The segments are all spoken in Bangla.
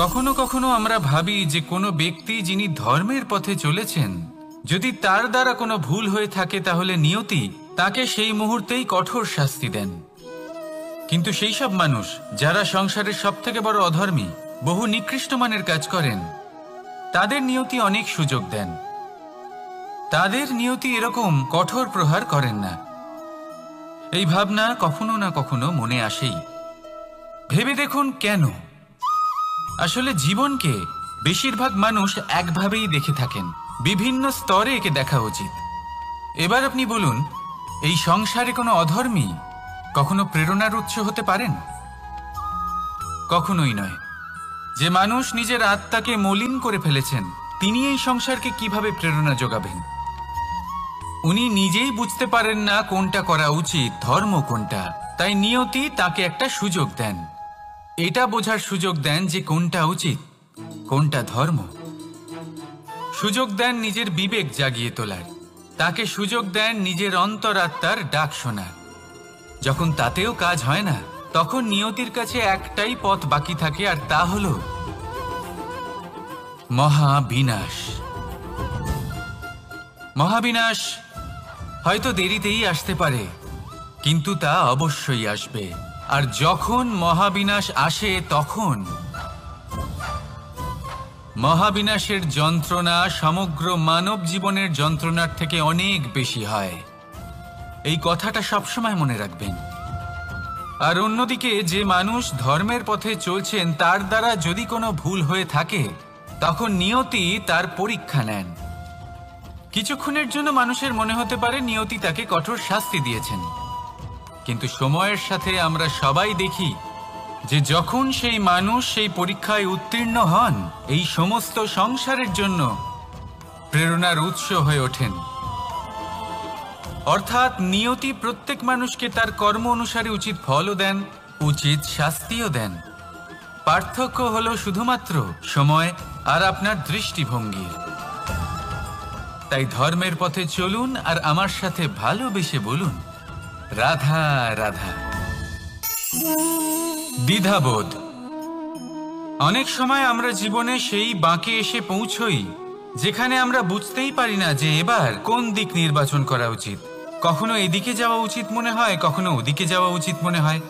কখনো কখনো আমরা ভাবি যে কোনো ব্যক্তি যিনি ধর্মের পথে চলেছেন, যদি তার দ্বারা কোনো ভুল হয়ে থাকে তাহলে নিয়তি তাকে সেই মুহূর্তেই কঠোর শাস্তি দেন। কিন্তু সেই সব মানুষ যারা সংসারের সবথেকে বড় অধর্মী, বহু নিকৃষ্ট মানের কাজ করেন, তাদের নিয়তি অনেক সুযোগ দেন। তাদের নিয়তি এরকম কঠোর প্রহার করেন না। এই ভাবনা কখনো না কখনো মনে আসেই। ভেবে দেখুন কেন? আসলে জীবনকে বেশিরভাগ মানুষ একভাবেই দেখে থাকেন, বিভিন্ন স্তরে একে দেখা উচিত। এবার আপনি বলুন, এই সংসারে কোনো অধর্মী কখনো প্রেরণার উৎস হতে পারেন? কখনোই নয়। যে মানুষ নিজের আত্মাকে মলিন করে ফেলেছেন, তিনি এই সংসারকে কিভাবে প্রেরণা যোগাবেন? উনি নিজেই বুঝতে পারেন না কোনটা করা উচিত, ধর্ম কোনটা। তাই নিয়তি তাকে একটা সুযোগ দেন, এটা বোঝার সুযোগ দেন যে কোনটা উচিত, কোনটা ধর্ম। সুযোগ দেন নিজের বিবেক জাগিয়ে তোলার, তাকে সুযোগ দেন নিজের অন্তরাত্মার ডাক শোনার। যখন তাতেও কাজ হয় না, তখন নিয়তির কাছে একটাই পথ বাকি থাকে, আর তা হল মহাবিনাশ। মহাবিনাশ হয়তো দেরিতেই আসতে পারে, কিন্তু তা অবশ্যই আসবে। আর যখন মহাবিনাশ আসে, তখন মহাবিনাশের যন্ত্রণা সমগ্র মানব জীবনের যন্ত্রণার থেকে অনেক বেশি হয়। এই কথাটা সবসময় মনে রাখবেন। আর অন্যদিকে যে মানুষ ধর্মের পথে চলছেন, তার দ্বারা যদি কোনো ভুল হয়ে থাকে, তখন নিয়তি তার পরীক্ষা নেন। কিছুক্ষণের জন্য মানুষের মনে হতে পারে নিয়তি তাকে কঠোর শাস্তি দিয়েছেন, কিন্তু সময়ের সাথে আমরা সবাই দেখি যে যখন সেই মানুষ সেই পরীক্ষায় উত্তীর্ণ হন, এই সমস্ত সংসারের জন্য প্রেরণার উৎস হয়ে ওঠেন। অর্থাৎ নিয়তি প্রত্যেক মানুষকে তার কর্ম অনুসারে উচিত ফলও দেন, উচিত শাস্তিও দেন। পার্থক্য হলো শুধুমাত্র সময় আর আপনার দৃষ্টিভঙ্গির। তাই ধর্মের পথে চলুন আর আমার সাথে ভালোবেসে বলুন, রাধা রাধা। দ্বিধাবোধ। অনেক সময় আমরা জীবনে সেই বাঁকে এসে পৌঁছই যেখানে আমরা বুঝতেই পারি না যে এবার কোন দিক নির্বাচন করা উচিত। কখনো এদিকে যাওয়া উচিত মনে হয়, কখনো ওদিকে যাওয়া উচিত মনে হয়,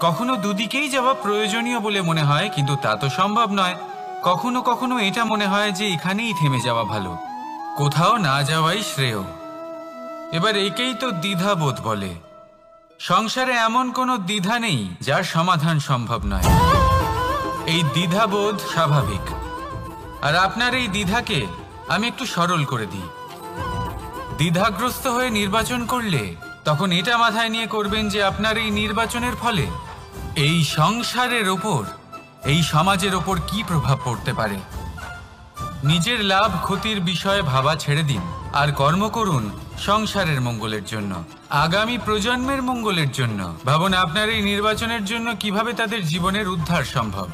কখনো দুদিকেই যাওয়া প্রয়োজনীয় বলে মনে হয়, কিন্তু তা তো সম্ভব নয়। কখনো কখনো এটা মনে হয় যে এখানেই থেমে যাওয়া ভালো, কোথাও না যাওয়াই শ্রেয়। এবার একেই তো দ্বিধাবোধ বলে। সংসারে এমন কোনো দ্বিধা নেই যার সমাধান সম্ভব নয়। এই দ্বিধাবোধ স্বাভাবিক। আর আপনার এই দ্বিধাকে আমি একটু সরল করে দিই। দ্বিধাগ্রস্ত হয়ে নির্বাচন করলে তখন এটা মাথায় নিয়ে করবেন যে আপনার এই নির্বাচনের ফলে এই সংসারের ওপর, এই সমাজের ওপর কি প্রভাব পড়তে পারে। নিজের লাভ ক্ষতির বিষয়ে ভাবা ছেড়ে দিন আর কর্ম করুন সংসারের মঙ্গলের জন্য, আগামী প্রজন্মের মঙ্গলের জন্য। ভাবুন আপনার এই নির্বাচনের জন্য কিভাবে তাদের জীবনের উদ্ধার সম্ভব।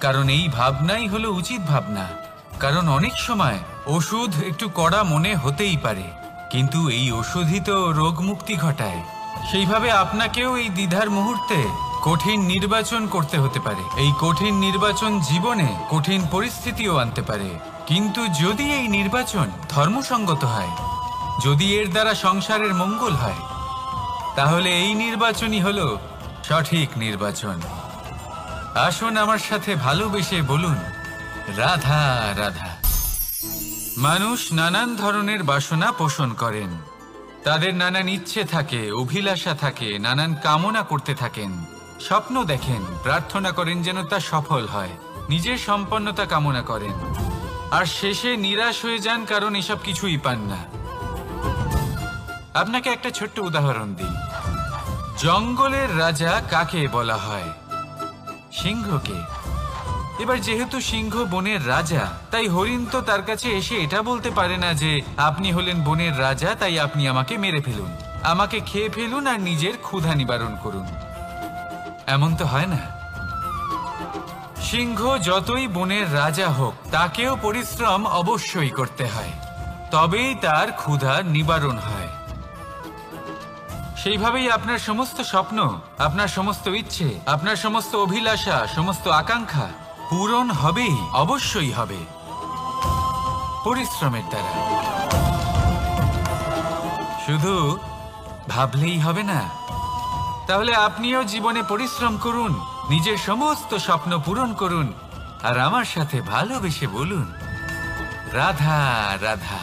কারণ এই ভাবনাই হলো উচিত ভাবনা। কারণ অনেক সময় ওষুধ একটু কড়া মনে হতেই পারে, কিন্তু এই ওষুধই তো রোগ মুক্তি ঘটায়। সেইভাবে আপনাকেও এই দ্বিধার মুহূর্তে কঠিন নির্বাচন করতে হতে পারে। এই কঠিন নির্বাচন জীবনে কঠিন পরিস্থিতিও আনতে পারে, কিন্তু যদি এই নির্বাচন ধর্মসঙ্গত হয়, যদি এর দ্বারা সংসারের মঙ্গল হয়, তাহলে এই নির্বাচনই হলো সঠিক নির্বাচন। আসুন আমার সাথে ভালোবেসে বলুন, রাধা রাধা। মানুষ নানান ধরনের বাসনা পোষণ করেন, তাদের নানান ইচ্ছে থাকে, অভিলাষা থাকে, নানান কামনা করতে থাকেন, স্বপ্ন দেখেন, প্রার্থনা করেন যেন তা সফল হয়, নিজের সম্পন্নতা কামনা করেন, আর শেষে নিরাশ হয়ে যান কারণ এসব কিছুই পান না। আপনাকে একটা ছোট্ট উদাহরণ দিই। জঙ্গলের রাজা কাকে বলা হয়? সিংহকে। এবার যেহেতু সিংহ বনের রাজা, তাই হরিণ তো তার কাছে এসে এটা বলতে পারে না যে আপনি হলেন বনের রাজা, তাই আপনি আমাকে মেরে ফেলুন, আমাকে খেয়ে ফেলুন আর নিজের ক্ষুধা নিবারণ করুন। এমন তো হয় না। সিংহ যতই বনের রাজা হোক, তাকেও পরিশ্রম অবশ্যই করতে হয়, তবেই তার ক্ষুধা নিবারণ হয়। সেইভাবেই আপনার সমস্ত স্বপ্ন, আপনার সমস্ত ইচ্ছে, আপনার সমস্ত অভিলাষা, সমস্ত আকাঙ্ক্ষা পূরণ হবেই, অবশ্যই হবে, পরিশ্রমের দ্বারা। শুধু ভাবলেই হবে না। তাহলে আপনিও জীবনে পরিশ্রম করুন, নিজের সমস্ত স্বপ্ন পূরণ করুন, আর আমার সাথে ভালোবেসে বলুন, রাধা রাধা।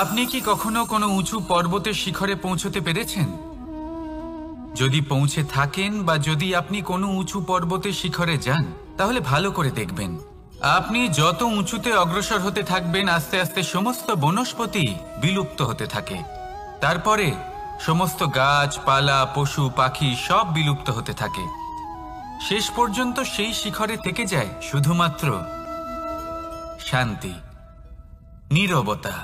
আপনি কি কখনো কোনো উঁচু পর্বতের শিখরে পৌঁছতে পেরেছেন? যদি পৌঁছে থাকেন বা যদি আপনি কোনো উঁচু পর্বতের শিখরে যান, তাহলে ভালো করে দেখবেন, আপনি যত উঁচুতে অগ্রসর হতে থাকবেন আস্তে আস্তে সমস্ত বনস্পতি বিলুপ্ত হতে থাকে। তারপরে সমস্ত গাছপালা, পশু পাখি সব বিলুপ্ত হতে থাকে। শেষ পর্যন্ত সেই শিখরে থেকে যায় শুধুমাত্র শান্তি, নীরবতা।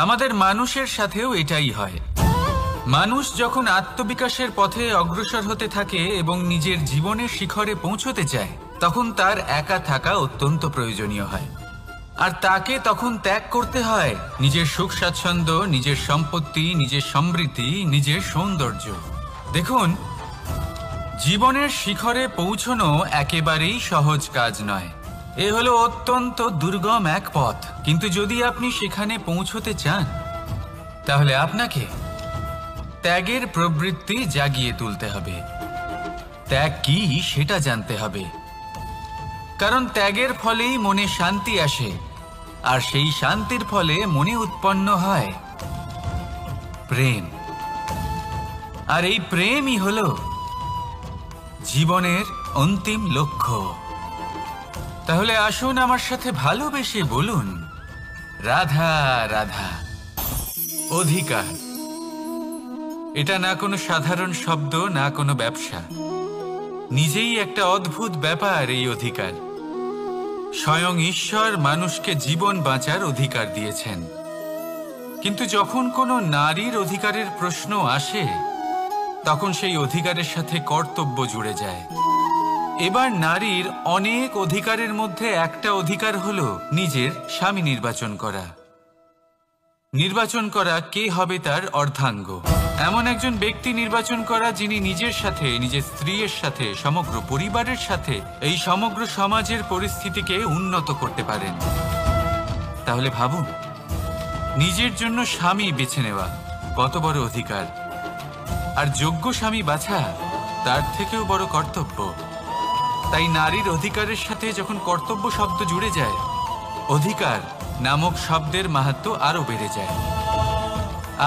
আমাদের মানুষের সাথেও এটাই হয়। মানুষ যখন আত্মবিকাশের পথে অগ্রসর হতে থাকে এবং নিজের জীবনের শিখরে পৌঁছতে চায়, তখন তার একা থাকা অত্যন্ত প্রয়োজনীয় হয়। আর তাকে তখন ত্যাগ করতে হয় নিজের সুখ স্বাচ্ছন্দ্য, নিজের সম্পত্তি, নিজের সমৃদ্ধি, নিজের সৌন্দর্য। দেখুন, জীবনের শিখরে পৌঁছনো একেবারেই সহজ কাজ নয়। এ হলো অত্যন্ত দুর্গম এক পথ। কিন্তু যদি আপনি সেখানে পৌঁছতে চান, তাহলে আপনাকে ত্যাগের প্রবৃত্তি জাগিয়ে তুলতে হবে। ত্যাগ কি সেটা জানতে হবে, কারণ ত্যাগের ফলেই মনে শান্তি আসে, আর সেই শান্তির ফলে মনে উৎপন্ন হয় প্রেম। আর এই প্রেমই হলো জীবনের অন্তিম লক্ষ্য। তাহলে আসুন আমার সাথে ভালোবেসে বলুন, রাধা রাধা। অধিকার, এটা না কোনো সাধারণ শব্দ, না কোনো ব্যবসা, নিজেই একটা অদ্ভুত ব্যাপার এই অধিকার। স্বয়ং ঈশ্বর মানুষকে জীবন বাঁচার অধিকার দিয়েছেন। কিন্তু যখন কোনো নারীর অধিকারের প্রশ্ন আসে, তখন সেই অধিকারের সাথে কর্তব্য জুড়ে যায়। এবার নারীর অনেক অধিকারের মধ্যে একটা অধিকার হলো নিজের স্বামী নির্বাচন করা। নির্বাচন করা কে হবে তার অর্ধাঙ্গ, এমন একজন ব্যক্তি নির্বাচন করা যিনি নিজের সাথে, নিজের স্ত্রীর সাথে, সমগ্র পরিবারের সাথে এই সমগ্র সমাজের পরিস্থিতিকে উন্নত করতে পারেন। তাহলে ভাবুন, নিজের জন্য স্বামী বেছে নেওয়া কত বড় অধিকার, আর যোগ্য স্বামী বাছা তার থেকেও বড় কর্তব্য। তাই নারীর অধিকারের সাথে যখন কর্তব্য শব্দ জুড়ে যায়, অধিকার নামক শব্দের মাহাত্ম্য আরো বেড়ে যায়।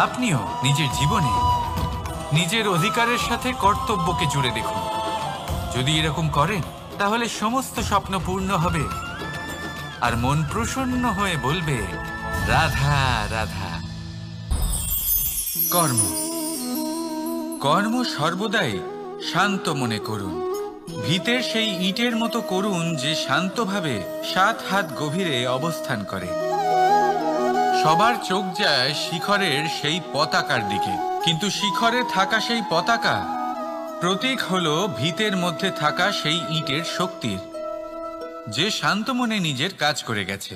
আপনিও নিজের জীবনে নিজের অধিকারের সাথে কর্তব্যকে জুড়ে দেখুন। যদি এরকম করেন, তাহলে সমস্ত স্বপ্ন পূর্ণ হবে, আর মন প্রসন্ন হয়ে বলবে, রাধা রাধা। কর্ম, কর্ম সর্বদাই শান্ত মনে করুন। ভিতের সেই ইটের মতো করুন যে শান্তভাবে 7 হাত গভীরে অবস্থান করে। সবার চোখ যায় শিখরের সেই পতাকার দিকে, কিন্তু শিখরে থাকা সেই পতাকা প্রতীক হলো ভিতের মধ্যে থাকা সেই ইটের শক্তির, যে শান্ত মনে নিজের কাজ করে গেছে।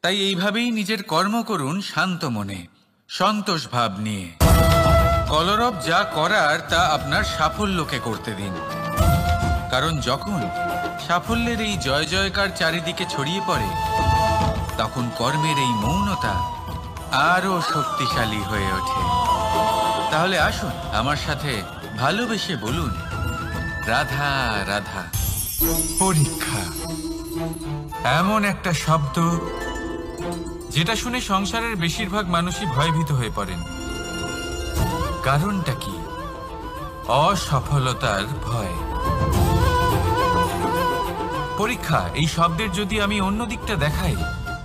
তাই এইভাবেই নিজের কর্ম করুন শান্ত মনে, সন্তোষ ভাব নিয়ে। কলরব যা করার তা আপনার সাফল্যকে করতে দিন, কারণ যখন সাফল্যের এই জয় জয়কার চারিদিকে ছড়িয়ে পড়ে, তখন কর্মের এই মৌনতা আরো শক্তিশালী হয়ে ওঠে। তাহলে আসুন আমার সাথে ভালোবেসে বলুন, রাধা রাধা। পরীক্ষা এমন একটা শব্দ যেটা শুনে সংসারের বেশিরভাগ মানুষই ভয়ভীত হয়ে পড়েন। কারণটা কি? অসফলতার ভয়। পরীক্ষা এই শব্দের যদি আমি অন্য দিকটা দেখাই,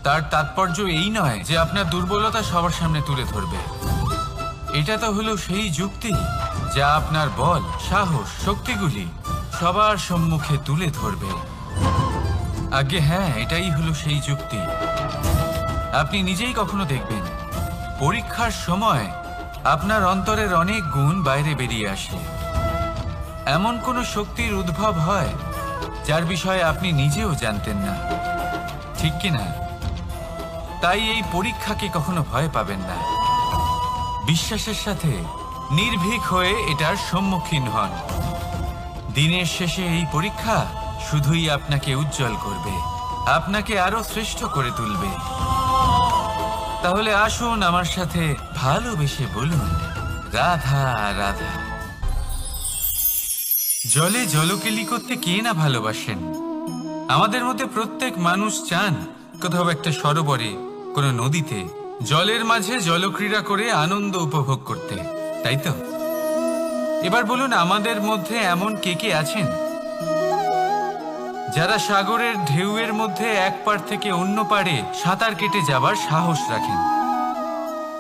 তার তাৎপর্য এই নয় যে আপনার দুর্বলতা সবার সামনে তুলে ধরবে। এটা তো হলো সেই যুক্তি যা আপনার বল, সাহস, শক্তিগুলি সবার সম্মুখে তুলে ধরবে। আগে হ্যাঁ, এটাই হলো সেই যুক্তি। আপনি নিজেই কখনো দেখবেন পরীক্ষার সময় আপনার অন্তরের অনেক গুণ বাইরে বেরিয়ে আসে। এমন কোনো শক্তির উদ্ভব হয় যার বিষয়ে আপনি নিজেও জানতেন না, ঠিক কিনা? তাই এই পরীক্ষাকে কখনো ভয় পাবেন না। বিশ্বাসের সাথে নির্ভীক হয়ে এটার সম্মুখীন হন। দিনের শেষে এই পরীক্ষা শুধুই আপনাকে উজ্জ্বল করবে, আপনাকে আরো শ্রেষ্ঠ করে তুলবে। তাহলে আসুন আমার সাথে ভালোবেসে বলুন, রাধা রাধা। জলে জলকেলি করতে কে না ভালোবাসেন? আমাদের মধ্যে প্রত্যেক মানুষ চান কোথাও একটা সরোবরে, কোনো নদীতে, জলের মাঝে জলক্রীড়া করে আনন্দ উপভোগ করতে, তাই তো? এবার বলুন, আমাদের মধ্যে এমন কে কে আছেন যারা সাগরের ঢেউয়ের মধ্যে এক পাড় থেকে অন্য পাড়ে সাঁতার কেটে যাবার সাহস রাখেন?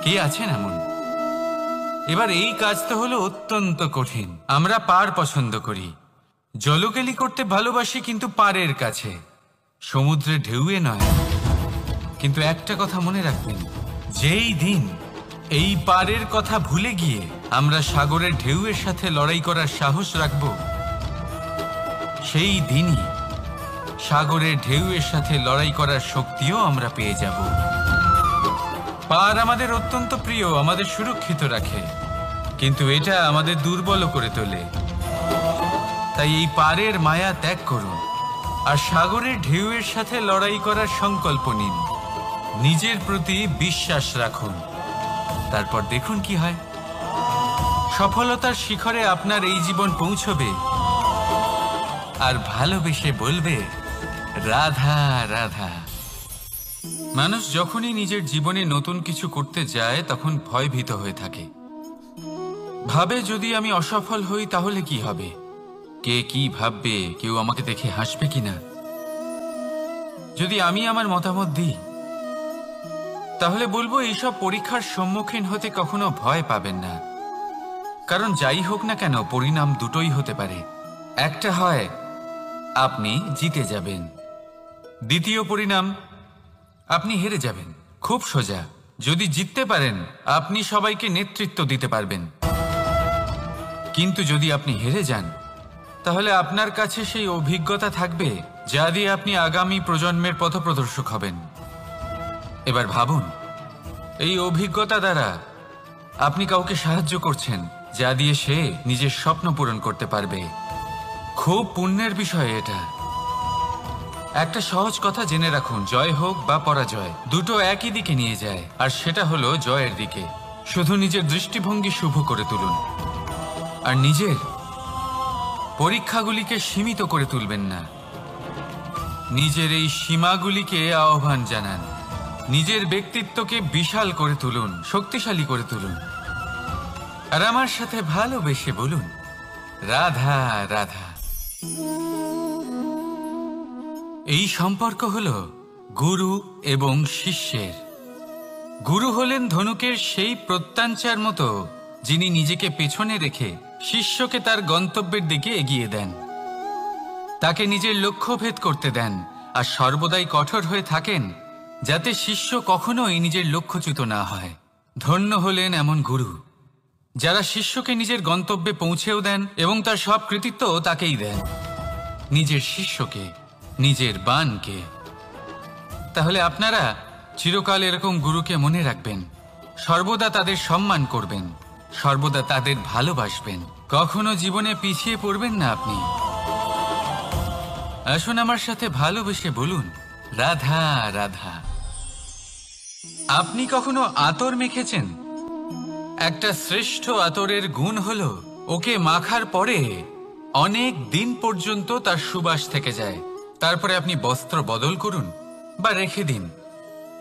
কে আছেন এমন? এবার এই কাজ তো হলো অত্যন্ত কঠিন। আমরা পাড় পছন্দ করি, জলকেলি করতে ভালোবাসি, কিন্তু পাড়ের কাছে, সমুদ্রের ঢেউয়ে নয়। কিন্তু একটা কথা মনে রাখবেন, যেই দিন এই পাড়ের কথা ভুলে গিয়ে আমরা সাগরের ঢেউয়ের সাথে লড়াই করার সাহস রাখব, সেই দিনই সাগরের ঢেউয়ের সাথে লড়াই করার শক্তিও আমরা পেয়ে যাব। পাড় আমাদের অত্যন্ত প্রিয়, আমাদের সুরক্ষিত রাখে, কিন্তু এটা আমাদের দুর্বল করে তোলে। তাই এই পাড়ের মায়া ত্যাগ করুন আর সাগরের ঢেউয়ের সাথে লড়াই করার সংকল্প নিন। নিজের প্রতি বিশ্বাস রাখুন, তারপর দেখুন কি হয়। সফলতার শিখরে আপনার এই জীবন পৌঁছবে আর ভালোবেসে বলবে, রাধা রাধা। মানুষ যখনই নিজের জীবনে নতুন কিছু করতে যায় তখন ভয়ভীত হয়ে থাকে, ভাবে যদি আমি অসফল হই তাহলে কি হবে, কে কি ভাববে, কেউ আমাকে দেখে হাসবে কিনা। যদি আমি আমার মতামত দিই তাহলে বলবো, এইসব পরীক্ষার সম্মুখীন হতে কখনো ভয় পাবেন না, কারণ যাই হোক না কেন পরিণাম দুটোই হতে পারে। একটা হয় আপনি জিতে যাবেন, দ্বিতীয় পরিণাম আপনি হেরে যাবেন। খুব সোজা। যদি জিততে পারেন আপনি সবাইকে নেতৃত্ব দিতে পারবেন, কিন্তু যদি আপনি হেরে যান তাহলে আপনার কাছে সেই অভিজ্ঞতা থাকবে যা দিয়ে আপনি আগামী প্রজন্মের পথপ্রদর্শক হবেন। এবার ভাবুন, এই অভিজ্ঞতা দ্বারা আপনি কাউকে সাহায্য করছেন যা দিয়ে সে নিজের স্বপ্ন পূরণ করতে পারবে। খুব পুণ্যের বিষয় এটা। একটা সহজ কথা জেনে রাখুন, জয় হোক বা পরাজয় দুটো একই দিকে নিয়ে যায়, আর সেটা হলো জয়ের দিকে। শুধু নিজের দৃষ্টিভঙ্গি শুভ করে তুলুন আর নিজের পরীক্ষাগুলিকে সীমিত করে তুলবেন না। নিজের এই সীমাগুলিকে আহ্বান জানান, নিজের ব্যক্তিত্বকে বিশাল করে তুলুন, শক্তিশালী করে তুলুন, আর আমার সাথে ভালোবেসে বলুন, রাধা রাধা। এই সম্পর্ক হলো গুরু এবং শিষ্যের। গুরু হলেন ধনুকের সেই প্রত্যাঞ্চার মতো যিনি নিজেকে পেছনে রেখে শিষ্যকে তার গন্তব্যের দিকে এগিয়ে দেন, তাকে নিজের লক্ষ্য ভেদ করতে দেন, আর সর্বদাই কঠোর হয়ে থাকেন যাতে শিষ্য কখনোই নিজের লক্ষ্যচ্যুত না হয়। ধন্য হলেন এমন গুরু যারা শিষ্যকে নিজের গন্তব্যে পৌঁছেও দেন এবং তার সব কৃতিত্ব তাকেই দেন, নিজের শিষ্যকে, নিজের বাণকে। তাহলে আপনারা চিরকাল এরকম গুরুকে মনে রাখবেন, সর্বদা তাদের সম্মান করবেন, সর্বদা তাদের ভালোবাসবেন, কখনো জীবনে পিছিয়ে পড়বেন না আপনি। আসুন আমার সাথে ভালোবেসে বলুন, রাধা রাধা। আপনি কখনো আতর মেখেছেন? একটা শ্রেষ্ঠ আতরের গুণ হলো ওকে মাখার পরে অনেক দিন পর্যন্ত তার সুবাস থেকে যায়। তারপরে আপনি বস্ত্র বদল করুন বা রেখে দিন,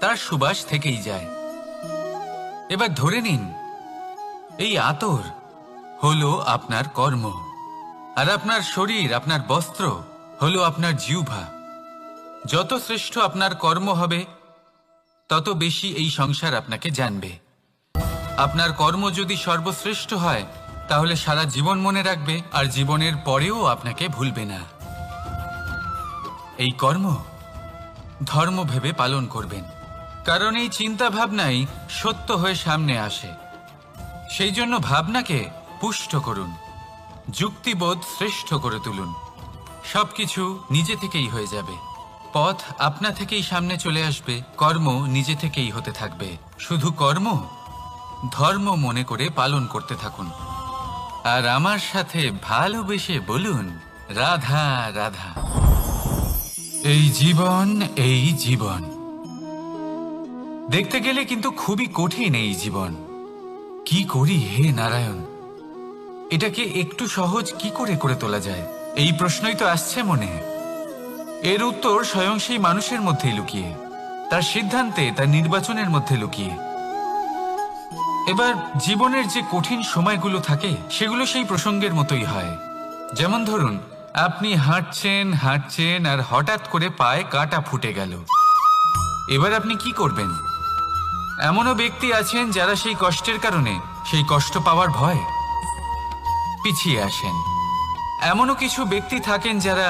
তার সুবাস থেকেই যায়। এবার ধরে নিন এই আতর হলো আপনার কর্ম, আর আপনার শরীর, আপনার বস্ত্র হলো আপনার জিহ্বা। যত শ্রেষ্ঠ আপনার কর্ম হবে তত বেশি এই সংসার আপনাকে জানবে। আপনার কর্ম যদি সর্বশ্রেষ্ঠ হয় তাহলে সারা জীবন মনে রাখবে, আর জীবনের পরেও আপনাকে ভুলবে না। এই কর্ম ধর্ম ভেবে পালন করবেন, কারণ এই চিন্তা ভাবনাই সত্য হয়ে সামনে আসে। সেই জন্য ভাবনাকে পুষ্ট করুন, যুক্তিবোধ শ্রেষ্ঠ করে তুলুন, সবকিছু নিজে থেকেই হয়ে যাবে। পথ আপনা থেকেই সামনে চলে আসবে, কর্ম নিজে থেকেই হতে থাকবে। শুধু কর্ম ধর্ম মনে করে পালন করতে থাকুন। আর আমার সাথে ভালোবেসে বলুন, রাধা রাধা। এই জীবন, এই জীবন দেখতে গেলে কিন্তু খুবই কঠিন। এই জীবন কি করি হে নারায়ণ, এটাকে একটু সহজ কি করে করে তোলা যায়, এই প্রশ্নই তো আসছে মনে। এর উত্তর স্বয়ং সেই মানুষের মধ্যেই লুকিয়ে, তার সিদ্ধান্তে, তার নির্বাচনের মধ্যে লুকিয়ে। এবার জীবনের যে কঠিন সময়গুলো থাকে সেগুলো সেই প্রসঙ্গের মতোই হয়। যেমন ধরুন, আপনি হাঁটছেন হাঁটছেন আর হঠাৎ করে পায়ে কাঁটা ফুটে গেল। এবার আপনি কি করবেন? এমনও ব্যক্তি আছেন যারা সেই কষ্টের কারণে, সেই কষ্ট পাওয়ার ভয় পিছিয়ে আসেন। এমনও কিছু ব্যক্তি থাকেন যারা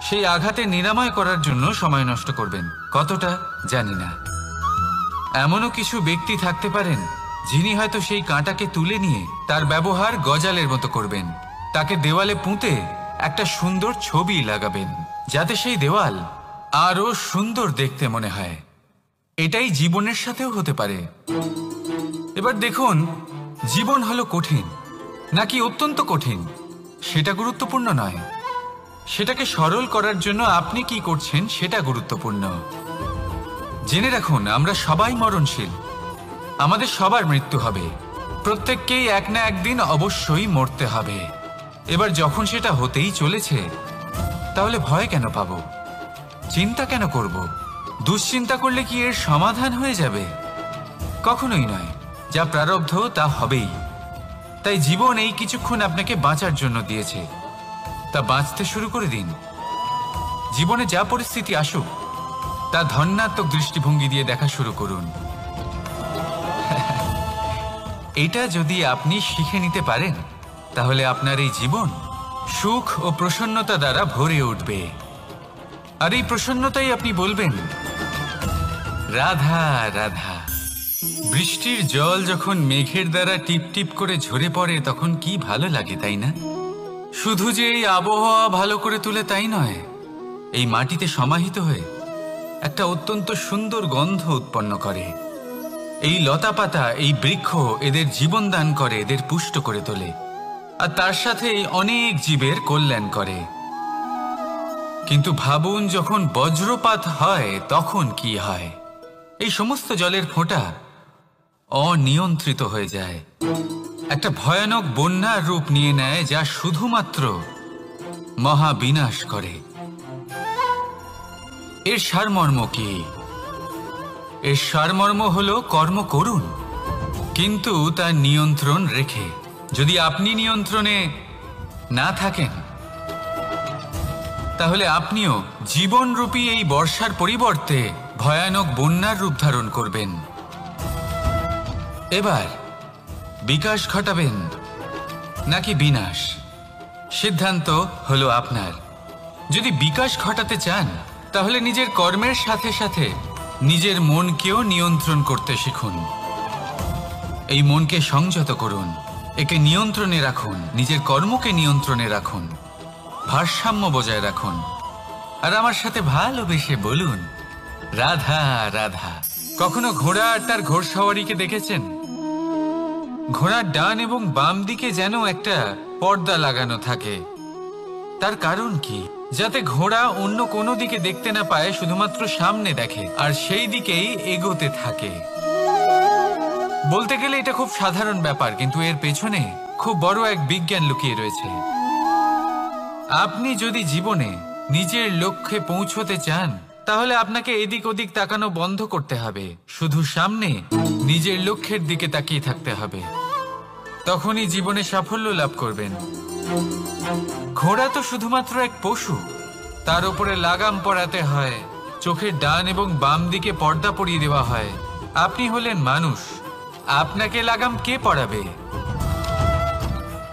সেই আঘাতে নিরাময় করার জন্য সময় নষ্ট করবেন, কতটা জানি না। এমনও কিছু ব্যক্তি থাকতে পারেন যিনি হয়তো সেই কাঁটাকে তুলে নিয়ে তার ব্যবহার গজালের মতো করবেন, তাকে দেওয়ালে পুঁতে একটা সুন্দর ছবি লাগাবেন, যাতে সেই দেওয়াল আরো সুন্দর দেখতে মনে হয়। এটাই জীবনের সাথেও হতে পারে। এবার দেখুন, জীবন হলো কঠিন নাকি অত্যন্ত কঠিন সেটা গুরুত্বপূর্ণ নয়, সেটাকে সরল করার জন্য আপনি কি করছেন সেটা গুরুত্বপূর্ণ। জেনে রাখুন, আমরা সবাই মরণশীল, আমাদের সবার মৃত্যু হবে, প্রত্যেককেই এক না একদিন অবশ্যই মরতে হবে। এবার যখন সেটা হতেই চলেছে, তাহলে ভয় কেন পাবো, চিন্তা কেন করব? দুশ্চিন্তা করলে কি এর সমাধান হয়ে যাবে? কখনোই নয়। যা প্রারব্ধ তা হবেই। তাই জীবন এই কিছুক্ষণ আপনাকে বাঁচার জন্য দিয়েছে, তা বাঁচতে শুরু করে দিন। জীবনে যা পরিস্থিতি আসুক তা ধন্যাত্মক দৃষ্টিভঙ্গি দিয়ে দেখা শুরু করুন। এটা যদি আপনি শিখে নিতে পারেন, তাহলে আপনার এই জীবন সুখ ও প্রসন্নতা দ্বারা ভরে উঠবে। আর এই প্রসন্নতাই আপনি বলবেন, রাধা রাধা। বৃষ্টির জল যখন মেঘের দ্বারা টিপ টিপ করে ঝরে পড়ে তখন কি ভালো লাগে, তাই না? শুধু যে এই আবহাওয়া ভালো করে তুলে তাই নয়, এই মাটিতে সমাহিত হয়ে একটা অত্যন্ত সুন্দর গন্ধ উৎপন্ন করে। এই লতা পাতা, এই বৃক্ষ এদের জীবন দান করে, এদের পুষ্ট করে তোলে, আর তার সাথে অনেক জীবের কল্যাণ করে। কিন্তু ভাবুন, যখন বজ্রপাত হয় তখন কি হয়? এই সমস্ত জলের ফোঁটা অনিয়ন্ত্রিত হয়ে যায়, একটা ভয়ানক বন্যার রূপ নিয়ে নেয়, যা শুধুমাত্র মহাবিনাশ করে। এর সারমর্ম কি? এর সারমর্ম হলো কর্ম করুন, কিন্তু তার নিয়ন্ত্রণ রেখে। যদি আপনি নিয়ন্ত্রণে না থাকেন, তাহলে আপনিও জীবনরূপী এই বর্ষার পরিবর্তে ভয়ানক বন্যার রূপ ধারণ করবেন। এবার বিকাশ ঘটাবেন নাকি বিনাশ, সিদ্ধান্ত হলো আপনার। যদি বিকাশ ঘটাতে চান, তাহলে নিজের কর্মের সাথে সাথে নিজের মনকেও নিয়ন্ত্রণ করতে শিখুন। এই মনকে সংযত করুন, একে নিয়ন্ত্রণে রাখুন, নিজের কর্মকে নিয়ন্ত্রণে রাখুন, ভারসাম্য বজায় রাখুন। আর আমার সাথে ভালোবেসে বলুন, রাধা রাধা। কখনো ঘোড়া আর তার ঘোড়সওয়ারিকে দেখেছেন? ঘোড়ার ডান এবং বাম দিকে যেন একটা পর্দা লাগানো থাকে। তার কারণ কি? যাতে ঘোড়া অন্য কোনো দিকে দেখতে না পায়, শুধুমাত্র সামনে দেখে আর সেই দিকেই এগোতে থাকে। বলতে গেলে এটা খুব সাধারণ ব্যাপার, কিন্তু এর পেছনে খুব বড় এক বিজ্ঞান লুকিয়ে রয়েছে। আপনি যদি জীবনে নিজের লক্ষ্যে পৌঁছতে চান, তাহলে আপনাকে এদিক ওদিক তাকানো বন্ধ করতে হবে, শুধু সামনে নিজের লক্ষ্যের দিকে তাকিয়ে থাকতে হবে। তখনই জীবনে সাফল্য লাভ করবেন। ঘোড়া তো শুধুমাত্র এক পশু, তার উপরে লাগাম পরাতে হয়, চোখের ডান এবং বাম দিকে পর্দা পরিয়ে দেওয়া হয়। আপনি হলেন মানুষ, আপনাকে লাগাম কে পরাবে?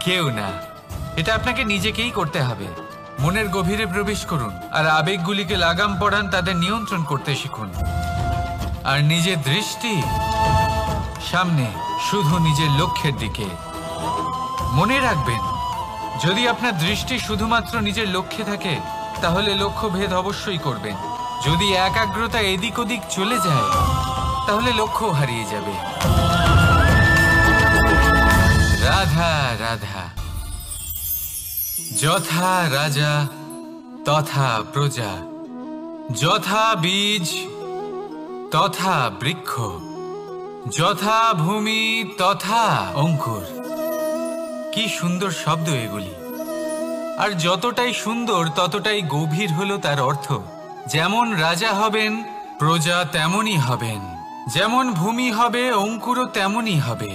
কেউ না। এটা আপনাকে নিজেকেই করতে হবে। মনের গভীরে প্রবেশ করুন আর আবেগগুলিকে লাগাম পরান, তাদের নিয়ন্ত্রণ করতে শিখুন। আর নিজের দৃষ্টি সামনে, শুধু নিজের লক্ষ্যের দিকে। মনে রাখবেন, যদি আপনার দৃষ্টি শুধুমাত্র নিজের লক্ষ্যে থাকে, তাহলে লক্ষ্য ভেদ অবশ্যই করবেন। যদি একাগ্রতা এদিক ওদিক চলে যায়, তাহলে লক্ষ্য হারিয়ে যাবে। রাধা রাধা। যথা রাজা তথা প্রজা, যথা বীজ তথা বৃক্ষ, যথা ভূমি তথা অঙ্কুর। কি সুন্দর শব্দ এগুলি! আর যতটাই সুন্দর ততটাই গভীর হলো তার অর্থ। যেমন রাজা হবেন, প্রজা তেমনই হবেন। যেমন ভূমি হবে, অঙ্কুরও তেমনই হবে।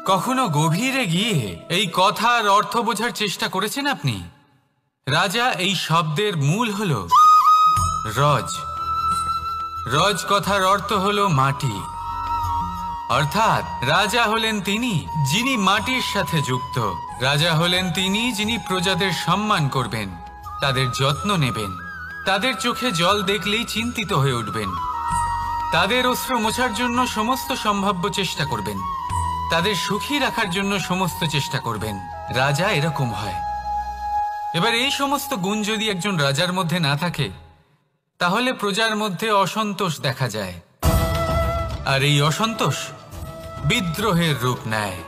কখনো গভীরে গিয়ে এই কথার অর্থ বোঝার চেষ্টা করেছেন আপনি? রাজা এই শব্দের মূল হলো রজ। রজ কথার অর্থ হলো মাটি। অর্থাৎ রাজা হলেন তিনি যিনি মাটির সাথে যুক্ত। রাজা হলেন তিনি যিনি প্রজাদের সম্মান করবেন, তাদের যত্ন নেবেন, তাদের চোখে জল দেখলেই চিন্তিত হয়ে উঠবেন, তাদের অশ্রু মোছার জন্য সমস্ত সম্ভাব্য চেষ্টা করবেন, তাদের সুখী রাখার জন্য সমস্ত চেষ্টা করবেন। রাজা এরকম হয়। এবার এই সমস্ত গুণ যদি একজন রাজার মধ্যে না থাকে, তাহলে প্রজার মধ্যে অসন্তোষ দেখা যায়। আর এই অসন্তোষ বিদ্রোহের রূপ নেয়।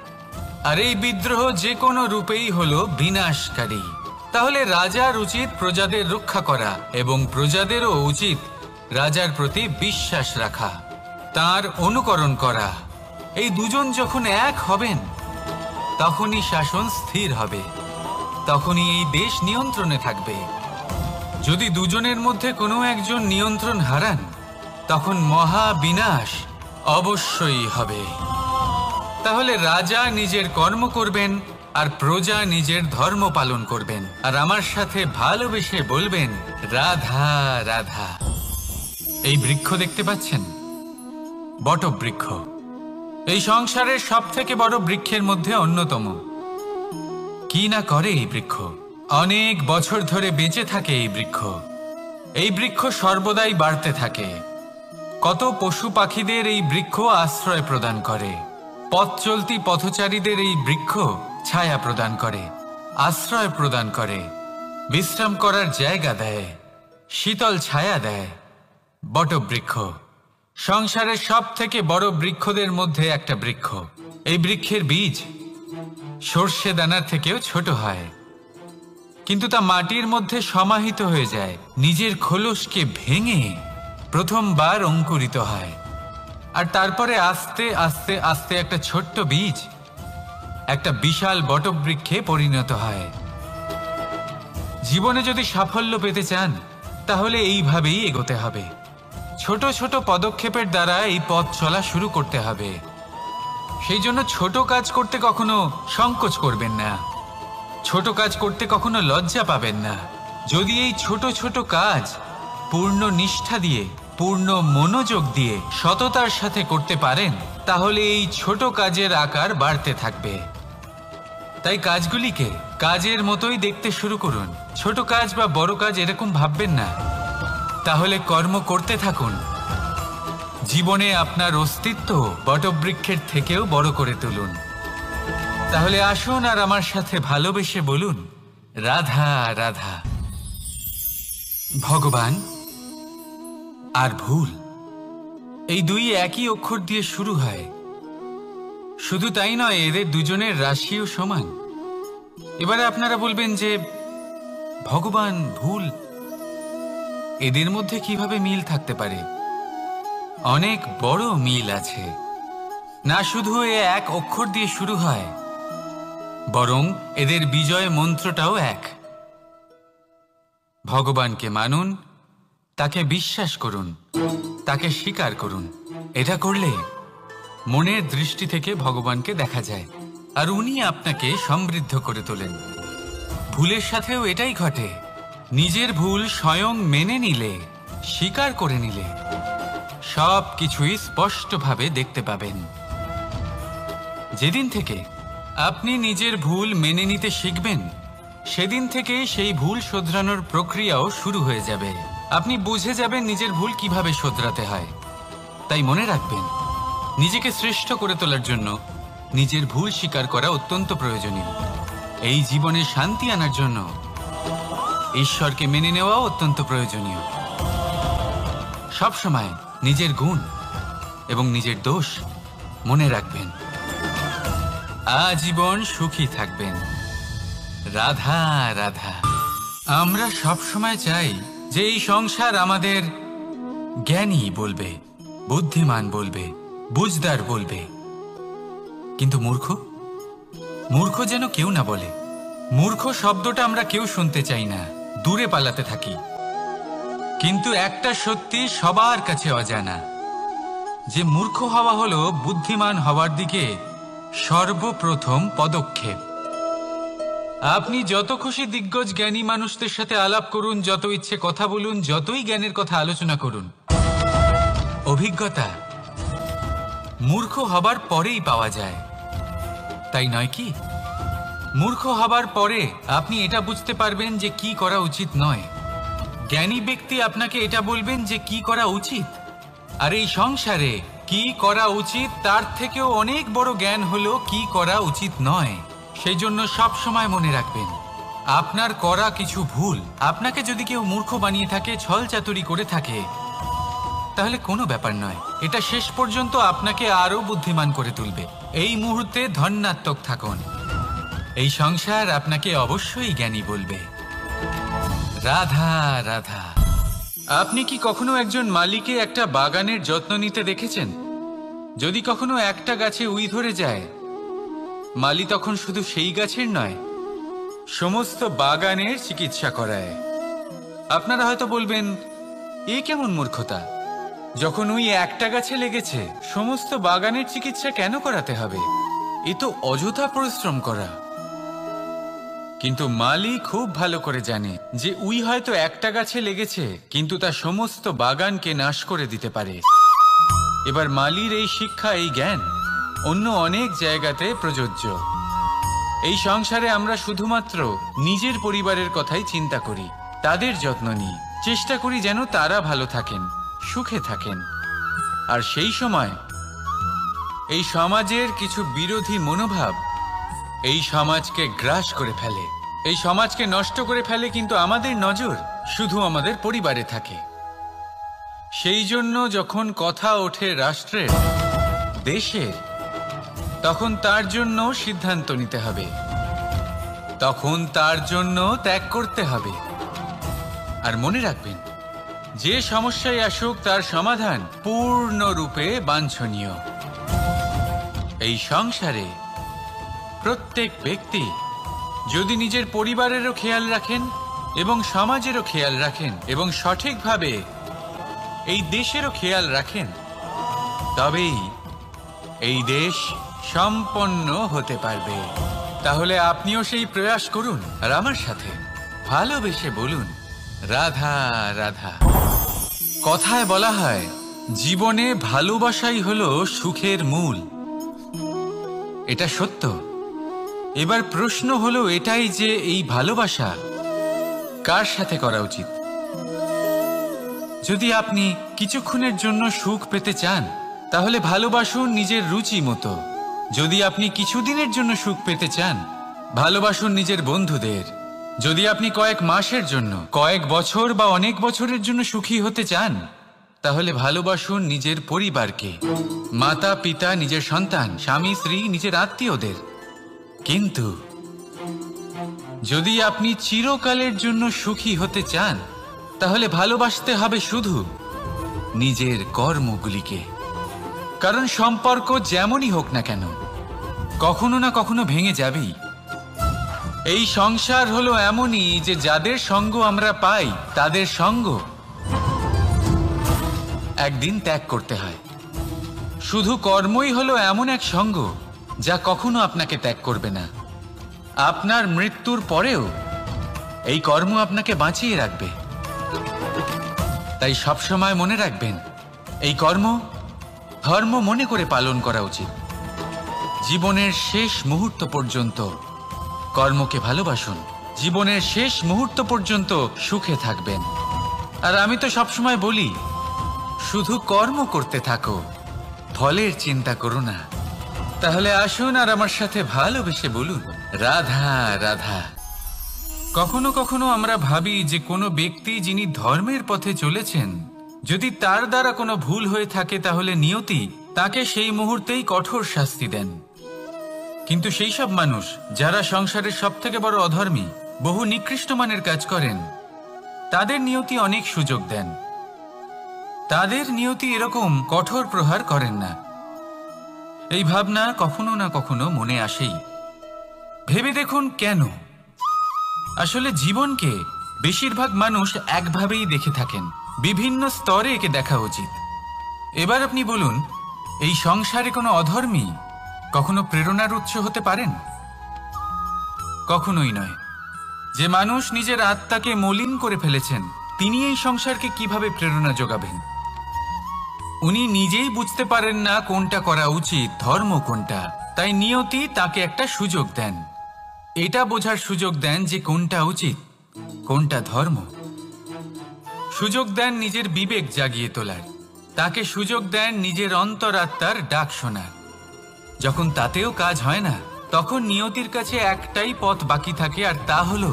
আর এই বিদ্রোহ যে কোনো রূপেই হলো বিনাশকারী। তাহলে রাজার উচিত প্রজাদের রক্ষা করা এবং প্রজাদেরও উচিত রাজার প্রতি বিশ্বাস রাখা, তার অনুকরণ করা। এই দুজন যখন এক হবেন, তখনই শাসন স্থির হবে, তখনই এই দেশ নিয়ন্ত্রণে থাকবে। যদি দুজনের মধ্যে কোনো একজন নিয়ন্ত্রণ হারান, তখন মহা বিনাশ অবশ্যই হবে। তাহলে রাজা নিজের কর্ম করবেন আর প্রজা নিজের ধর্ম পালন করবেন, আর আমার সাথে ভালোবেসে বলবেন রাধা রাধা। এই বৃক্ষ দেখতে পাচ্ছেন, বটবৃক্ষ। এই সংসারের সব থেকে বড় বৃক্ষের মধ্যে অন্যতম। কি না করে এই বৃক্ষ! অনেক বছর ধরে বেঁচে থাকে এই বৃক্ষ। এই বৃক্ষ সর্বদাই বাড়তে থাকে। কত পশু পাখিদের এই বৃক্ষ আশ্রয় প্রদান করে। পথ চলতি পথচারীদের এই বৃক্ষ ছায়া প্রদান করে, আশ্রয় প্রদান করে, বিশ্রাম করার জায়গা দেয়, শীতল ছায়া দেয়। বটবৃক্ষ সংসারের সব থেকে বড় বৃক্ষদের মধ্যে একটা বৃক্ষ। এই বৃক্ষের বীজ সর্ষে দানার থেকেও ছোট হয়, কিন্তু তা মাটির মধ্যে সমাহিত হয়ে যায়, নিজের খোলসকে ভেঙে প্রথমবার অঙ্কুরিত হয়। আর তারপরে আস্তে আস্তে আস্তে একটা ছোট্ট বীজ একটা বিশাল বটবৃক্ষে পরিণত হয়। জীবনে যদি সাফল্য পেতে চান, তাহলে এইভাবেই এগোতে হবে। ছোট ছোট পদক্ষেপের দ্বারা এই পথ চলা শুরু করতে হবে। সেই জন্য ছোট কাজ করতে কখনো সংকোচ করবেন না, ছোট কাজ করতে কখনো লজ্জা পাবেন না। যদি এই ছোট ছোট কাজ পূর্ণ নিষ্ঠা দিয়ে, পূর্ণ মনোযোগ দিয়ে, সততার সাথে করতে পারেন, তাহলে এই ছোট কাজের আকার বাড়তে থাকবে। তাই কাজগুলিকে কাজের মতোই দেখতে শুরু করুন। ছোট কাজ বা বড় কাজ এরকম ভাববেন না। তাহলে কর্ম করতে থাকুন। জীবনে আপনার অস্তিত্ব বটবৃক্ষের থেকেও বড় করে তুলুন। তাহলে আসুন আর আমার সাথে ভালোবেসে বলুন রাধা রাধা। ভগবান আর ভুল, এই দুই একই অক্ষর দিয়ে শুরু হয়। শুধু তাই নয়, এদের দুজনের রাশিও সমান। এবারে আপনারা বলবেন যে ভগবান, ভুল, এদের মধ্যে কিভাবে মিল থাকতে পারে? অনেক বড় মিল আছে। না শুধু এ এক অক্ষর দিয়ে শুরু হয়, বরং এদের বিজয় মন্ত্রটাও এক। ভগবানকে মানুন, তাকে বিশ্বাস করুন, তাকে স্বীকার করুন। এটা করলে মনের দৃষ্টি থেকে ভগবানকে দেখা যায়, আর উনি আপনাকে সমৃদ্ধ করে তোলেন। ভুলের সাথেও এটাই ঘটে। নিজের ভুল স্বয়ং মেনে নিলে, স্বীকার করে নিলে, সব কিছুই স্পষ্টভাবে দেখতে পাবেন। যেদিন থেকে আপনি নিজের ভুল মেনে নিতে শিখবেন, সেদিন থেকে সেই ভুল শোধরানোর প্রক্রিয়াও শুরু হয়ে যাবে। আপনি বুঝে যাবেন নিজের ভুল কিভাবে শোধরাতে হয়। তাই মনে রাখবেন, নিজেকে শ্রেষ্ঠ করে তোলার জন্য নিজের ভুল স্বীকার করা অত্যন্ত প্রয়োজনীয়। এই জীবনে শান্তি আনার জন্য ঈশ্বরকে মেনে নেওয়াও অত্যন্ত প্রয়োজনীয়। সবসময় নিজের গুণ এবং নিজের দোষ মনে রাখবেন। আজীবন সুখী থাকবেন। রাধা রাধা। আমরা সব সময় চাই যে এই সংসার আমাদের জ্ঞানী বলবে, বুদ্ধিমান বলবে, বুঝদার বলবে, কিন্তু মূর্খ মূর্খ যেন কেউ না বলে। মূর্খ শব্দটা আমরা কেউ শুনতে চাই না, দূরে পালাতে থাকি। কিন্তু একটা সত্যি সবার কাছে অজানা, যে মূর্খ হওয়া হলো বুদ্ধিমান হওয়ার দিকে সর্বপ্রথম পদক্ষেপ। আপনি যত খুশি দিগ্গজ জ্ঞানী মানুষদের সাথে আলাপ করুন, যত ইচ্ছে কথা বলুন, যতই জ্ঞানের কথা আলোচনা করুন, অভিজ্ঞতা মূর্খ হবার পরেই পাওয়া যায়, তাই নয় কি? মূর্খ হবার পরে আপনি এটা বুঝতে পারবেন যে কি করা উচিত নয়। জ্ঞানী ব্যক্তি আপনাকে এটা বলবেন যে কি করা উচিত। আর এই সংসারে কি করা উচিত তার থেকেও অনেক বড় জ্ঞান হলো কি করা উচিত নয়। সেই জন্য সব সময় মনে রাখবেন, আপনার করা কিছু ভুল আপনাকে যদি কেউ মূর্খ বানিয়ে থাকে, ছল চাতুরি করে থাকে, তাহলে কোনো ব্যাপার নয়, এটা শেষ পর্যন্ত আপনাকে আরো বুদ্ধিমান করে তুলবে। এই মুহূর্তে ধন্যাত্মক থাকুন, এই সংসার আপনাকে অবশ্যই জ্ঞানী বলবে। রাধা রাধা। আপনি কি কখনো একজন মালিকে একটা বাগানের যত্ন নিতে দেখেছেন? যদি কখনো একটা গাছে উই ধরে যায়, মালি তখন শুধু সেই গাছের নয়, সমস্ত বাগানের চিকিৎসা করায়। আপনারা হয়তো বলবেন, এ কেমন মূর্খতা, যখন উই একটা গাছে লেগেছে সমস্ত বাগানের চিকিৎসা কেন করাতে হবে? এ তো অযথা পরিশ্রম করা। কিন্তু মালি খুব ভালো করে জানে যে উই হয়তো একটা গাছে লেগেছে, কিন্তু তা সমস্ত বাগানকে নাশ করে দিতে পারে। এবার মালির এই শিক্ষা, এই জ্ঞান অন্য অনেক জায়গাতে প্রযোজ্য। এই সংসারে আমরা শুধুমাত্র নিজের পরিবারের কথাই চিন্তা করি, তাদের যত্ন নিই, চেষ্টা করি যেন তারা ভালো থাকেন, সুখে থাকেন। আর সেই সময় এই সমাজের কিছু বিরোধী মনোভাব এই সমাজকে গ্রাস করে ফেলে, এই সমাজকে নষ্ট করে ফেলে, কিন্তু আমাদের নজর শুধু আমাদের পরিবারে থাকে। সেই জন্য যখন কথা ওঠে রাষ্ট্রের, দেশের, তখন তার জন্য সিদ্ধান্ত নিতে হবে, তখন তার জন্য ত্যাগ করতে হবে। আর মনে রাখবেন, যে সমস্যায় আসুক তার সমাধান পূর্ণরূপে বাঞ্ছনীয়। এই সংসারে প্রত্যেক ব্যক্তি যদি নিজের পরিবারেরও খেয়াল রাখেন এবং সমাজেরও খেয়াল রাখেন এবং সঠিকভাবে এই দেশেরও খেয়াল রাখেন, তবেই এই দেশ সম্পন্ন হতে পারবে। তাহলে আপনিও সেই প্রয়াস করুন আর আমার সাথে ভালোবেসে বলুন, রাধা রাধা। কথায় বলা হয়, জীবনে ভালোবাসাই হলো সুখের মূল। এটা সত্য। এবার প্রশ্ন হলো এটাই যে এই ভালোবাসা কার সাথে করা উচিত। যদি আপনি কিছুক্ষণের জন্য সুখ পেতে চান, তাহলে ভালোবাসুন নিজের রুচি মতো। যদি আপনি কিছুদিনের জন্য সুখ পেতে চান, ভালোবাসুন নিজের বন্ধুদের। যদি আপনি কয়েক মাসের জন্য, কয়েক বছর বা অনেক বছরের জন্য সুখী হতে চান, তাহলে ভালোবাসুন নিজের পরিবারকে, মাতা পিতা, নিজের সন্তান, স্বামী স্ত্রী, নিজের আত্মীয়দের। কিন্তু যদি আপনি চিরকালের জন্য সুখী হতে চান, তাহলে ভালোবাসতে হবে শুধু নিজের কর্মগুলিকে। কারণ সম্পর্ক যেমনই হোক না কেন, কখনো না কখনো ভেঙে যাবেই। এই সংসার হলো এমনই যে যাদের সঙ্গ আমরা পাই, তাদের সঙ্গ একদিন ত্যাগ করতে হয়। শুধু কর্মই হলো এমন এক সঙ্গ যা কখনো আপনাকে ত্যাগ করবে না। আপনার মৃত্যুর পরেও এই কর্ম আপনাকে বাঁচিয়ে রাখবে। তাই সবসময় মনে রাখবেন, এই কর্ম ধর্ম মনে করে পালন করা উচিত। জীবনের শেষ মুহূর্ত পর্যন্ত কর্মকে ভালোবাসুন, জীবনের শেষ মুহূর্ত পর্যন্ত সুখে থাকবেন। আর আমি তো সবসময় বলি, শুধু কর্ম করতে থাকো, ফলের চিন্তা করো না। তাহলে আসুন আর আমার সাথে ভালোবেসে বলুন, রাধা রাধা। কখনো কখনো আমরা ভাবি যে কোনো ব্যক্তি যিনি ধর্মের পথে চলেছেন, যদি তার দ্বারা কোনো ভুল হয়ে থাকে, তাহলে নিয়তি তাকে সেই মুহূর্তেই কঠোর শাস্তি দেন। কিন্তু সেই সব মানুষ যারা সংসারের সবথেকে বড় অধর্মী, বহু নিকৃষ্ট মানের কাজ করেন, তাদের নিয়তি অনেক সুযোগ দেন। তাদের নিয়তি এরকম কঠোর প্রহার করেন না। এই ভাবনা কখনো না কখনো মনে আসেই। ভেবে দেখুন কেন? আসলে জীবনকে বেশিরভাগ মানুষ একভাবেই দেখে থাকেন, বিভিন্ন স্তরে একে দেখা উচিত। এবার আপনি বলুন, এই সংসারে কোনো অধর্মী কখনো প্রেরণার উৎস হতে পারেন? কখনোই নয়। যে মানুষ নিজের আত্মাকে মলিন করে ফেলেছেন, তিনি এই সংসারকে কিভাবে প্রেরণা যোগাবেন? উনি নিজেই বুঝতে পারেন না কোনটা করা উচিত, ধর্ম কোনটা। তাই নিয়তি তাকে একটা সুযোগ দেন, এটা বোঝার সুযোগ দেন যে কোনটা উচিত, কোনটা ধর্ম। সুযোগ দেন নিজের বিবেক জাগিয়ে তোলার, তাকে সুযোগ দেন নিজের অন্তরাত্মার ডাক শোনার। যখন তাতেও কাজ হয় না, তখন নিয়তির কাছে একটাই পথ বাকি থাকে, আর তা হল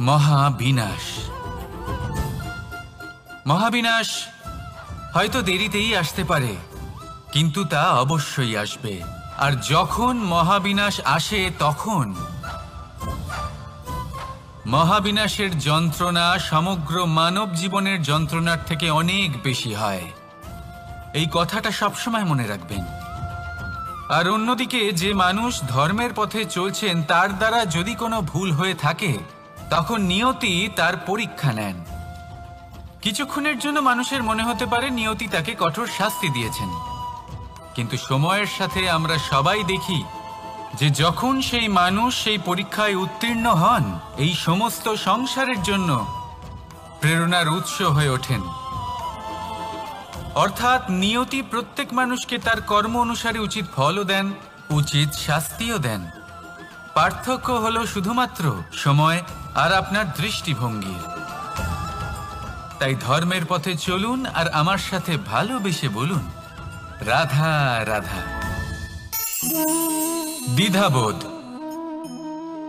মহাবিনাশ। মহাবিনাশ হয়তো দেরিতেই আসতে পারে, কিন্তু তা অবশ্যই আসবে। আর যখন মহাবিনাশ আসে, তখন মহাবিনাশের যন্ত্রণা সমগ্র মানব জীবনের যন্ত্রণার থেকে অনেক বেশি হয়। এই কথাটা সবসময় মনে রাখবেন। আর অন্যদিকে যে মানুষ ধর্মের পথে চলছেন, তার দ্বারা যদি কোনো ভুল হয়ে থাকে, তখন নিয়তি তার পরীক্ষা নেন। কিছুক্ষণের জন্য মানুষের মনে হতে পারে নিয়তি তাকে কঠোর শাস্তি দিয়েছেন, কিন্তু সময়ের সাথে আমরা সবাই দেখি যে যখন সেই মানুষ সেই পরীক্ষায় উত্তীর্ণ হন, এই সমস্ত সংসারের জন্য প্রেরণার উৎস হয়ে ওঠেন। অর্থাৎ নিয়তি প্রত্যেক মানুষকে তার কর্ম অনুসারে উচিত ফলও দেন, উচিত শাস্তিও দেন। পার্থক্য হলো শুধুমাত্র সময় আর আপনার দৃষ্টিভঙ্গির। তাই ধর্মের পথে চলুন আর আমার সাথে ভালোবেসে বলুন, রাধা রাধা। দ্বিধাবোধ।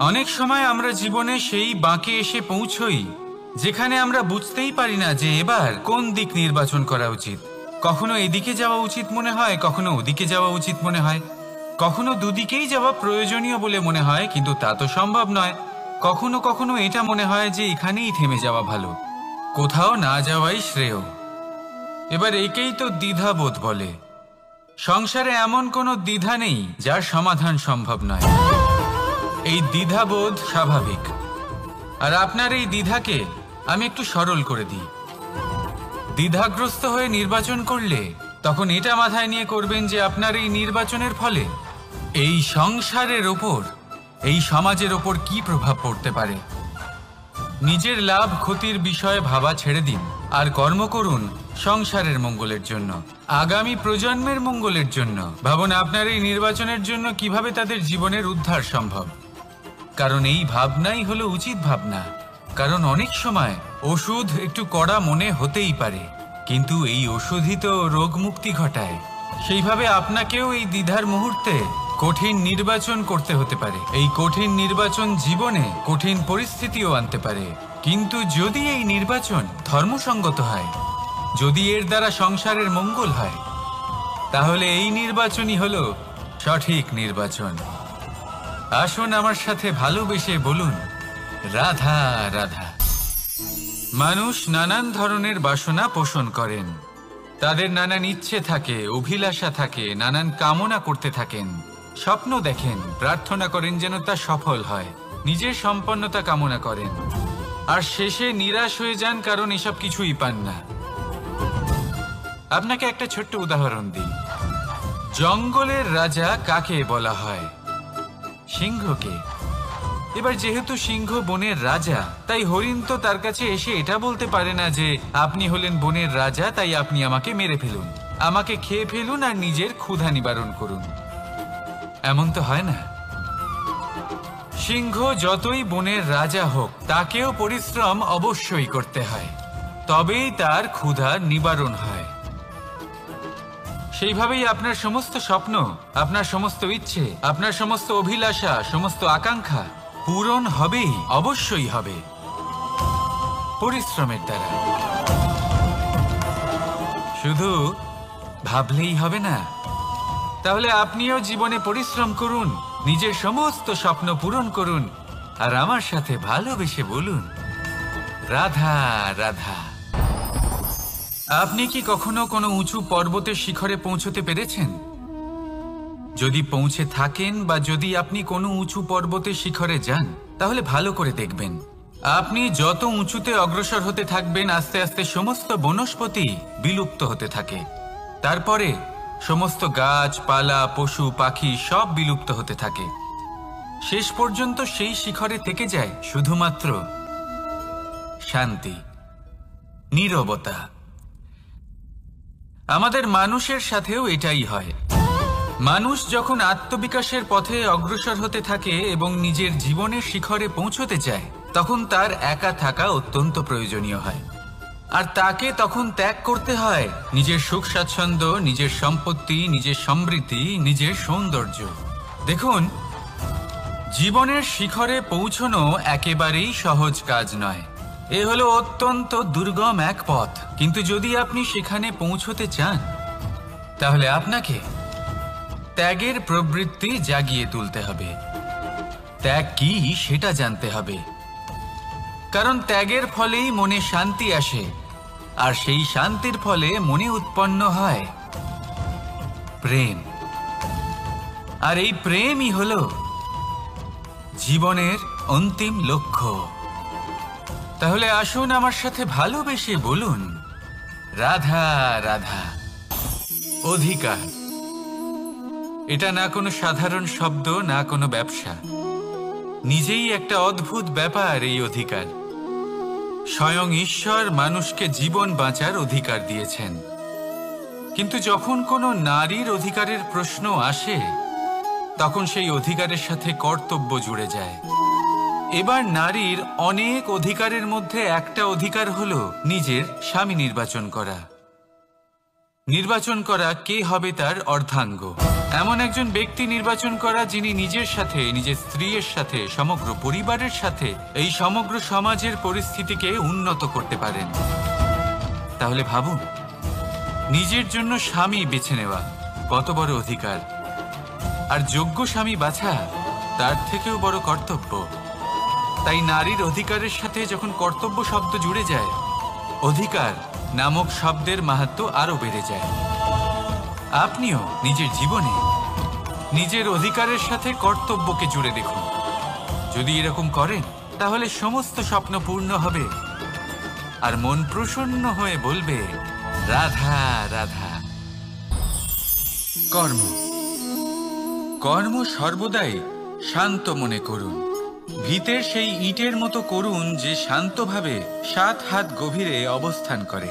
অনেক সময় আমরা জীবনে সেই বাঁকে এসে পৌঁছই যেখানে আমরা বুঝতেই পারি না যে এবার কোন দিক নির্বাচন করা উচিত। কখনো এদিকে যাওয়া উচিত মনে হয়, কখনো ওদিকে যাওয়া উচিত মনে হয়, কখনো দুদিকেই যাওয়া প্রয়োজনীয় বলে মনে হয়, কিন্তু তা তো সম্ভব নয়। কখনো কখনো এটা মনে হয় যে এখানেই থেমে যাওয়া ভালো, কোথাও না যাওয়াই শ্রেয়। এবার একেই তো দ্বিধাবোধ বলে। সংসারে এমন কোনো দ্বিধা নেই যার সমাধান সম্ভব নয়। এই দ্বিধাবোধ স্বাভাবিক। আর আপনার এই দ্বিধাকে আমি একটু সরল করে দিই। দ্বিধাগ্রস্ত হয়ে নির্বাচন করলে তখন এটা মাথায় নিয়ে করবেন যে আপনার এই নির্বাচনের ফলে এই সংসারের ওপর, এই সমাজের ওপর কি প্রভাব পড়তে পারে। নিজের লাভ ক্ষতির বিষয়ে ভাবা ছেড়ে দিন আর কর্ম করুন সংসারের মঙ্গলের জন্য, আগামী প্রজন্মের মঙ্গলের জন্য। ভাবুন আপনার এই নির্বাচনের জন্য কিভাবে তাদের জীবনের উদ্ধার সম্ভব। কারণ এই ভাবনাই হলো উচিত ভাবনা। কারণ অনেক সময় ওষুধ একটু কড়া মনে হতেই পারে, কিন্তু এই ওষুধই তো রোগ মুক্তি ঘটায়। সেইভাবে আপনাকেও এই দ্বিধার মুহূর্তে কঠিন নির্বাচন করতে হতে পারে। এই কঠিন নির্বাচন জীবনে কঠিন পরিস্থিতিও আনতে পারে, কিন্তু যদি এই নির্বাচন ধর্মসঙ্গত হয়, যদি এর দ্বারা সংসারের মঙ্গল হয়, তাহলে এই নির্বাচনই হলো সঠিক নির্বাচন। আসুন আমার সাথে ভালোবেসে বলুন, রাধা রাধা। মানুষ নানান ধরনের বাসনা পোষণ করেন, তাদের নানান ইচ্ছে থাকে, অভিলাষা থাকে, নানান কামনা করতে থাকেন, স্বপ্ন দেখেন, প্রার্থনা করেন যেন তা সফল হয়, নিজের সম্পন্নতা কামনা করেন, আর শেষে নিরাশ হয়ে যান কারণ এসব কিছুই পান না। আপনাকে একটা ছোট্ট উদাহরণ দিই। জঙ্গলের রাজা কাকে বলা হয়? সিংহকে। এবার যেহেতু সিংহ বনের রাজা, তাই হরিণ তো তার কাছে এসে এটা বলতে পারে না যে আপনি হলেন বনের রাজা, তাই আপনি আমাকে মেরে ফেলুন, আমাকে খেয়ে ফেলুন আর নিজের ক্ষুধা নিবারণ করুন। এমন তো হয় না। সিংহ যতই বনের রাজা হোক, তাকেও পরিশ্রম অবশ্যই করতে হয়, তবেই তার ক্ষুধা নিবারণ হয়। সেইভাবেই আপনার সমস্ত স্বপ্ন, আপনার সমস্ত ইচ্ছে, আপনার সমস্ত অভিলাষা, সমস্ত আকাঙ্ক্ষা পূরণ হবেই, অবশ্যই হবে, পরিশ্রমের দ্বারা। শুধু ভাবলেই হবে না, তাহলে আপনিও জীবনে পরিশ্রম করুন, নিজের সমস্ত স্বপ্ন পূরণ করুন, আর আমার সাথে ভালোবেসে বলুন, রাধা রাধা। আপনি কি কখনো কোনো উঁচু পর্বতের শিখরে পৌঁছতে পেরেছেন? যদি পৌঁছে থাকেন বা যদি আপনি কোনো উঁচু পর্বতের শিখরে যান, তাহলে ভালো করে দেখবেন, আপনি যত উঁচুতে অগ্রসর হতে থাকবেন আস্তে আস্তে সমস্ত বনস্পতি বিলুপ্ত হতে থাকে। তারপরে সমস্ত গাছপালা, পশু পাখি সব বিলুপ্ত হতে থাকে। শেষ পর্যন্ত সেই শিখরে থেকে যায় শুধুমাত্র শান্তি, নীরবতা। আমাদের মানুষের সাথেও এটাই হয়। মানুষ যখন আত্মবিকাশের পথে অগ্রসর হতে থাকে এবং নিজের জীবনের শিখরে পৌঁছতে চায়, তখন তার একা থাকা অত্যন্ত প্রয়োজনীয় হয়। আর তাকে তখন ত্যাগ করতে হয় নিজের সুখ স্বাচ্ছন্দ্য, নিজের সম্পত্তি, নিজের সমৃদ্ধি, নিজের সৌন্দর্য। দেখুন, জীবনের শিখরে পৌঁছনো একেবারেই সহজ কাজ নয়। এ হলো অত্যন্ত দুর্গম এক পথ। কিন্তু যদি আপনি সেখানে পৌঁছতে চান, তাহলে আপনাকে ত্যাগের প্রবৃত্তি জাগিয়ে তুলতে হবে। ত্যাগ কি সেটা জানতে হবে, কারণ ত্যাগের ফলেই মনে শান্তি আসে, আর সেই শান্তির ফলে মনে উৎপন্ন হয় প্রেম। আর এই প্রেমই হলো জীবনের অন্তিম লক্ষ্য। তাহলে আসুন আমার সাথে ভালোবেসে বলুন, রাধা রাধা। অধিকার, এটা না কোনো সাধারণ শব্দ, না কোনো ব্যবসা, নিজেই একটা অদ্ভুত ব্যাপার এই অধিকার। স্বয়ং ঈশ্বর মানুষকে জীবন বাঁচার অধিকার দিয়েছেন। কিন্তু যখন কোনো নারীর অধিকারের প্রশ্ন আসে, তখন সেই অধিকারের সাথে কর্তব্য জুড়ে যায়। এবার নারীর অনেক অধিকারের মধ্যে একটা অধিকার হলো নিজের স্বামী নির্বাচন করা। নির্বাচন করা কে হবে তার অর্ধাঙ্গ, এমন একজন ব্যক্তি নির্বাচন করা যিনি নিজের সাথে, নিজের স্ত্রীর সাথে, সমগ্র পরিবারের সাথে এই সমগ্র সমাজের পরিস্থিতিকে উন্নত করতে পারেন। তাহলে ভাবুন, নিজের জন্য স্বামী বেছে নেওয়া কত বড় অধিকার, আর যোগ্য স্বামী বাছা তার থেকেও বড় কর্তব্য। তাই নারীর অধিকারের সাথে যখন কর্তব্য শব্দ জুড়ে যায়, অধিকার নামক শব্দের মাহাত্ম্য আরো বেড়ে যায়। আপনিও নিজের জীবনে নিজের অধিকারের সাথে কর্তব্যকে জুড়ে দেখুন। যদি এরকম করেন, তাহলে সমস্ত স্বপ্ন পূর্ণ হবে, আর মন প্রসন্ন হয়ে বলবে, রাধা রাধা। কর্ম, কর্ম সর্বদাই শান্ত মনে করুন। ভিতের সেই ইটের মতো করুন যে শান্তভাবে 7 হাত গভীরে অবস্থান করে।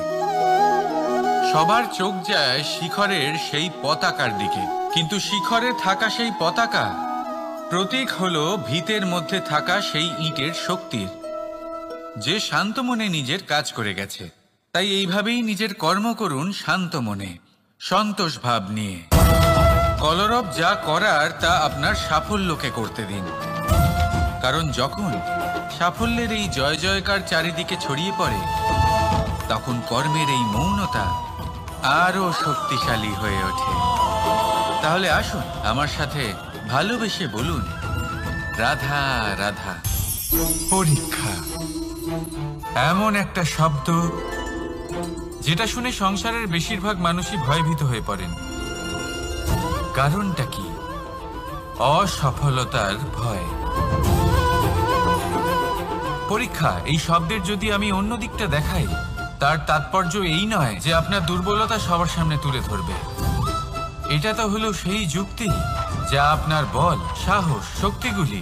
সবার চোখ যায় শিখরের সেই পতাকার দিকে, কিন্তু শিখরে থাকা সেই পতাকা প্রতীক হলো ভিতের মধ্যে থাকা সেই ইটের শক্তির, যে শান্ত মনে নিজের কাজ করে গেছে। তাই এইভাবেই নিজের কর্ম করুন শান্ত মনে, সন্তোষ ভাব নিয়ে। কলরব যা করার তা আপনার সাফল্যকে করতে দিন, কারণ যখন সাফল্যের এই জয় জয়কার চারিদিকে ছড়িয়ে পড়ে, তখন কর্মের এই মৌনতা আরো শক্তিশালী হয়ে ওঠে। তাহলে আসুন আমার সাথে ভালোবেসে বলুন, রাধা রাধা। পরীক্ষা এমন একটা শব্দ যেটা শুনে সংসারের বেশিরভাগ মানুষই ভয়ভীত হয়ে পড়েন। কারণটা কি? অসফলতার ভয়। পরীক্ষা এই শব্দের যদি আমি অন্য দিকটা দেখাই, তার তাৎপর্য এই নয় যে আপনার দুর্বলতা সবার সামনে তুলে ধরবে। এটা তো হলো সেই যুক্তি যা আপনার বল, সাহস, শক্তিগুলি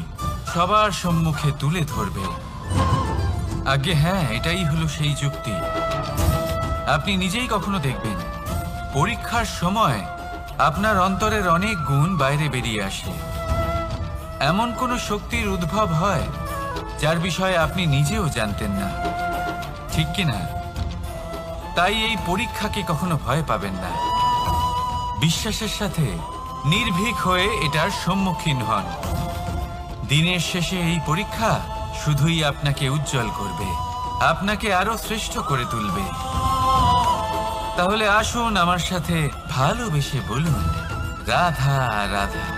সবার সম্মুখে তুলে ধরবে। আগে হ্যাঁ, এটাই হলো সেই যুক্তি। আপনি নিজেই কখনো দেখবেন, পরীক্ষার সময় আপনার অন্তরের অনেক গুণ বাইরে বেরিয়ে আসে। এমন কোনো শক্তির উদ্ভব হয় যার বিষয়ে আপনি নিজেও জানতেন না, ঠিক কিনা? তাই এই পরীক্ষাকে কখনো ভয় পাবেন না। বিশ্বাসের সাথে নির্ভীক হয়ে এটার সম্মুখীন হন। দিনের শেষে এই পরীক্ষা শুধুই আপনাকে উজ্জ্বল করবে, আপনাকে আরো শ্রেষ্ঠ করে তুলবে। তাহলে আসুন আমার সাথে ভালোবেসে বলুন, রাধা রাধা।